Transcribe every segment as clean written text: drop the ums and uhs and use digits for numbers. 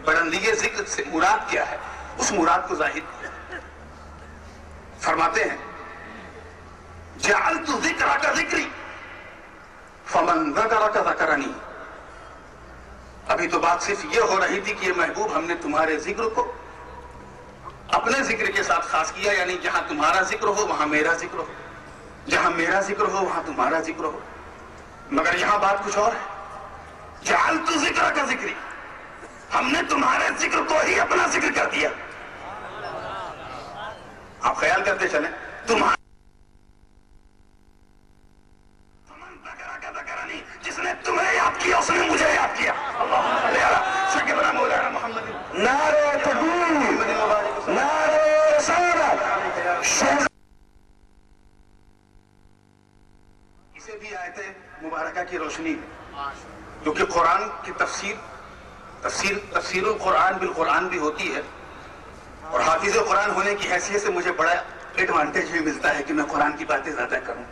بلندی ذکر سے مراد کیا ہے، اس مراد کو ظاہر کیا۔ فرماتے ہیں جعلت ذکرک ذکری فمن ذکرک ذکرنی۔ ابھی تو بات صرف یہ ہو رہی تھی کہ یہ محبوب ہم نے تمہارے ذکر کو اپنے ذکر کے ساتھ خاص کیا، یعنی جہاں تمہارا ذکر ہو وہاں میرا ذکر ہو، جہاں میرا ذکر ہو وہاں تمہارا ذکر ہو۔ مگر یہاں بات کچھ اور ہے، جعلت ذکرک ذکری، ہم نے تمہارے ذکر کو ہی اپنا ذکر کر دیا۔ آپ خیال کرتے چلیں، تمہارا جس نے تمہیں یاد کیا اس نے مجھے یاد کیا۔ مولانا محمد نعرہ تکبیر، نعرہ رسالت۔ اسے بھی آیت مبارکہ کی روشنی میں، کیونکہ قرآن کی تفسیر القرآن بالقرآن بھی ہوتی ہے، اور حافظ قرآن ہونے کی حیثیت سے مجھے بڑا ایڈوانٹیج بھی ملتا ہے کہ میں قرآن کی باتیں زیادہ کروں،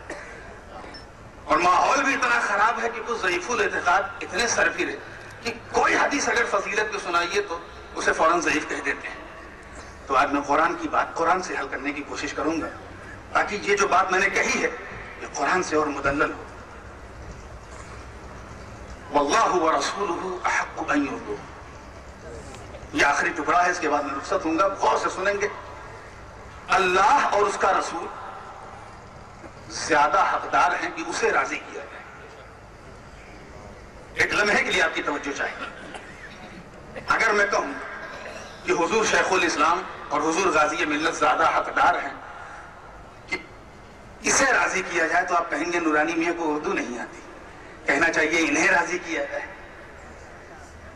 اور ماحول بھی اتنا خراب ہے کہ کچھ ضعیف الاعتقاد اتنے سرفر ہے کہ کوئی حدیث اگر فضیلت کو سنائیے تو اسے فوراً ضعیف کہہ دیتے ہیں۔ تو آج میں قرآن کی بات قرآن سے حل کرنے کی کوشش کروں گا، تاکہ یہ جو بات میں نے کہی ہے یہ قرآن سے اور مدلل ہو۔ واللہ ورسولہ احق ان یرضوہ، یہ آخری ٹکڑا ہے، اس کے بعد میں رخصت ہوں گا، غور سے سنیں گے۔ اللہ اور اس کا رسول زیادہ حقدار ہیں کہ اسے راضی کیا جائے۔ ایک لمحے کے لیے آپ کی توجہ چاہیے، اگر میں کہوں کہ حضور شیخ الاسلام اور حضور غازی ملت زیادہ حقدار ہیں کہ اسے راضی کیا جائے، تو آپ کہیں گے نورانی میاں کو اردو نہیں آتی، کہنا چاہیے انہیں راضی کیا جائے۔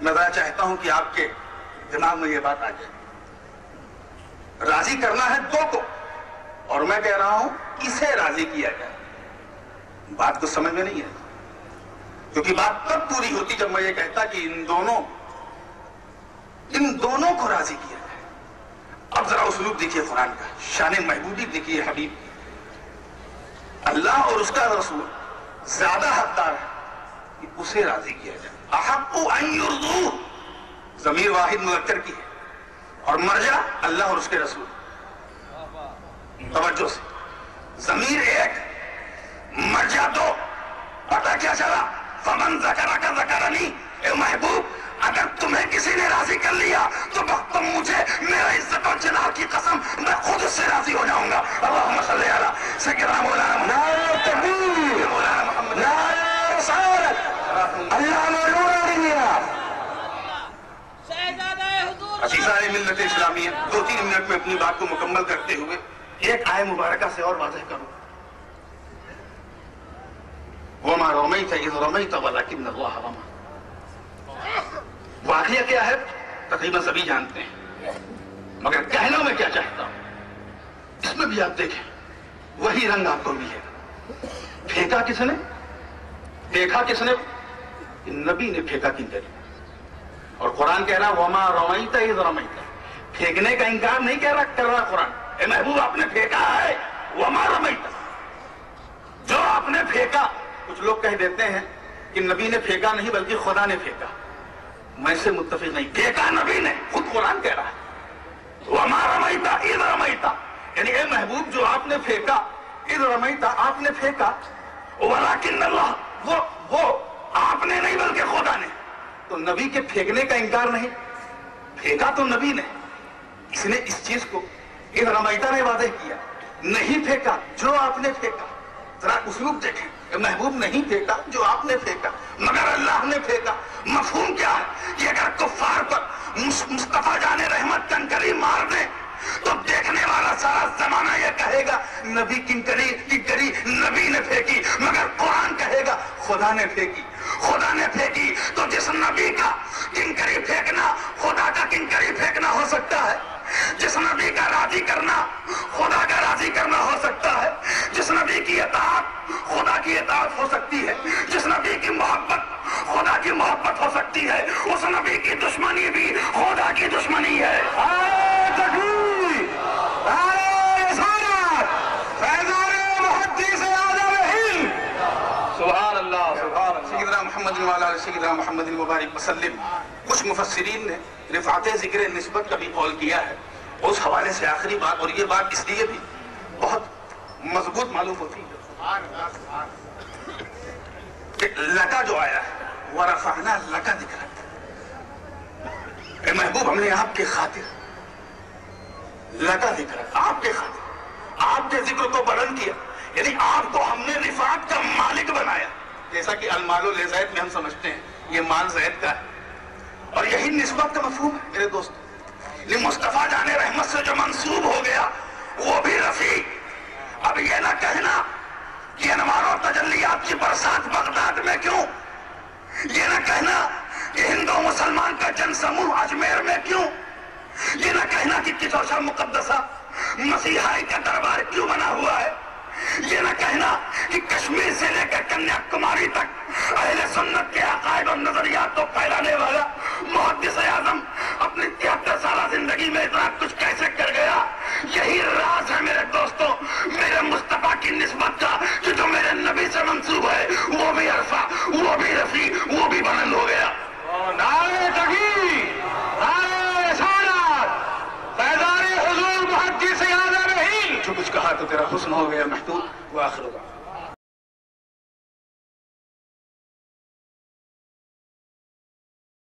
میں ذرا چاہتا ہوں کہ آپ کے دماغ میں یہ بات آ جائے، راضی کرنا ہے دو کو، اور میں کہہ رہا ہوں اسے راضی کیا جائے۔ بات کو سمجھ میں نہیں ہے، کیونکہ بات تب پوری ہوتی جب میں یہ کہتا کہ ان دونوں کو راضی کیا جائے۔ اب ذرا اسلوب دیکھیے قرآن کا، شان محبوبی دیکھیے حبیب، اللہ اور اس کا رسول زیادہ حقدار ہے کہ اسے راضی کیا جائے۔ احق ان یرضوہ، ضمیر واحد مذکر کی ہے، اور مرجع اللہ اور اس کے رسول۔ توجہ سے، ضمیر ایک مرجع دو، پتہ کیا چلا؟ فمن ذکرک ذکرنی، اے محبوب اگر تمہیں کسی نے راضی کر لیا تو تم مجھے، میرا عزت اور جلال کی قسم، میں خود اس سے راضی ہو جاؤں گا۔ اللہم صلی علی سیدنا مولانا محمد، نعرہ تکبیر، مولانا محمد، نعرہ رسالت، اللہ نور دنیا۔ عزیزان ملت اسلامیہ، 2-3 منٹ میں اپنی بات کو مکمل کرتے ہوئے ایک آیت مبارکہ سے اور واضح کروں۔ وَمَا رَمَيْتَ إِذْ رَمَيْتَ وَلَكِنَّ اللَّهَ رَمَى۔ واقعہ کیا ہے تقریباً سبھی جانتے ہیں، مگر کہنا میں کیا چاہتا ہوں، اس میں بھی آپ دیکھیں وہی رنگ آپ کو ملے گا۔ پھینکا کس نے؟ دیکھا کس نے؟ نبی نے پھینکا کن طریقے، اور قرآن کہہ رہا وَمَا رَمَيْتَ إِذْ رَمَيْتَ، پھینکنے کا انکار نہیں کر رہا قرآن، اے محبوب آپ نے پھینکا ہے، وَمَا رَمَيْتَ، جو آپ نے پھینکا۔ کچھ لوگ کہہ دیتے ہیں کہ نبی نے پھینکا نہیں بلکہ خدا نے پھینکا، میں اس سے متفق نہیں، پھینکا نبی نے، خود قرآن کہہ رہا ہے وَمَا رَمَيْتَ إِذْ رَمَيْتَ، یعنی اے محبوب جو آپ نے پھینکا، إِذْ رَمَيْتَ آپ نے پھینکا، وَلَكِنَّ اللَّهَ، وہ آپ نے نہیں بلکہ خدا نے۔ تو نبی کے پھینکنے کا انکار نہیں، پھینکا تو نبی نے، اس نے اس چیز کو إِذْ رَمَيْتَ نے واضح کیا، نہیں پھینکا جو آپ نے پھینکا۔ ذرا اسلوب دیکھیں، محبوب نہیں پھینکا جو آپ نے پھینکا، مگر اللہ نے پھینکا۔ مفہوم کیا ہے کہ اگر کفار پر مصطفیٰ جان رحمت کنکری مار دیں تو دیکھنے والا سارا زمانہ یہ کہے گا نبی کنکری نبی نے پھینکی، مگر قرآن کہے گا خدا نے پھینکی، خدا نے پھینکی۔ تو جس نبی کا کنکری پھینکنا خدا کا کنکری پھینکنا ہو سکتا ہے، جس نبی کا راضی کرنا خدا کا راضی کرنا ہو سکتا ہے، جس نبی کی اطاعت خدا کی اطاعت ہو سکتی ہے، جس نبی کی محبت خدا کی محبت ہو سکتی ہے، اس نبی کی دشمنی بھی خدا کی دشمنی ہے۔ تکبیر، نعرہ رسالت، فیضان محدث اعظم ہند۔ سبحان اللہ، سبحان اللہ۔ سیدنا محمد محمد وعلی آل سیدنا محمد مبارک وسلم. کچھ مفسرین نے رفعت ذکر نسبت کا بھی قول کیا ہے. اس حوالے سے آخری بات، اور یہ بات اس لیے بھی بہت مضبوط معلوم ہوتی ہے کہ لکا جو آیا ہے وَرَفَعْنَا لَكَ ذِكْرَكَ، اے محبوب ہم نے آپ کے خاطر لکا ذکرک، آپ کے خاطر آپ کے ذکر کو بلند کیا، یعنی آپ کو ہم نے رفعت کا مالک بنایا. جیسا کہ المال لزید میں ہم سمجھتے ہیں یہ مال زید کا ہے، اور یہی نسبت کا مفہوم ہے میرے دوست. مصطفیٰ جان رحمت سے جو منسوب ہو گیا وہ بھی رفیع. اب یہ نہ کہنا کہ انوار و تجلیات کی برسات بغداد میں کیوں، یہ نہ کہنا کہ ہندو مسلمان کا جن سموہ اجمیر میں کیوں، یہ نہ کہنا کہ کچوشا مقدسہ مسیحائی کا دربار کیوں بنا ہوا ہے، یہ نہ کہنا کہ کشمیر سے لے کر کنیا کماری تک اہل سنت کے عقائد اور نظریات کو پھیلانے والا محدث اعظم اپنی 73 سالہ زندگی میں اتنا کچھ کیسے کر گیا. یہی راز ہے میرے دوستوں میرے مصطفیٰ کی نسبت کا کہ جو میرے نبی سے منسوب ہے وہ بھی عرفہ، وہ بھی رفیع، وہ بھی بلند ہو گیا. نعرہ تکبیر، نعرہ رسالت، فیضان حضور محدث اعظم ہند. جو کچھ کہا تو تیرا حسن ہو گیا محبوب. وآخر دعوانا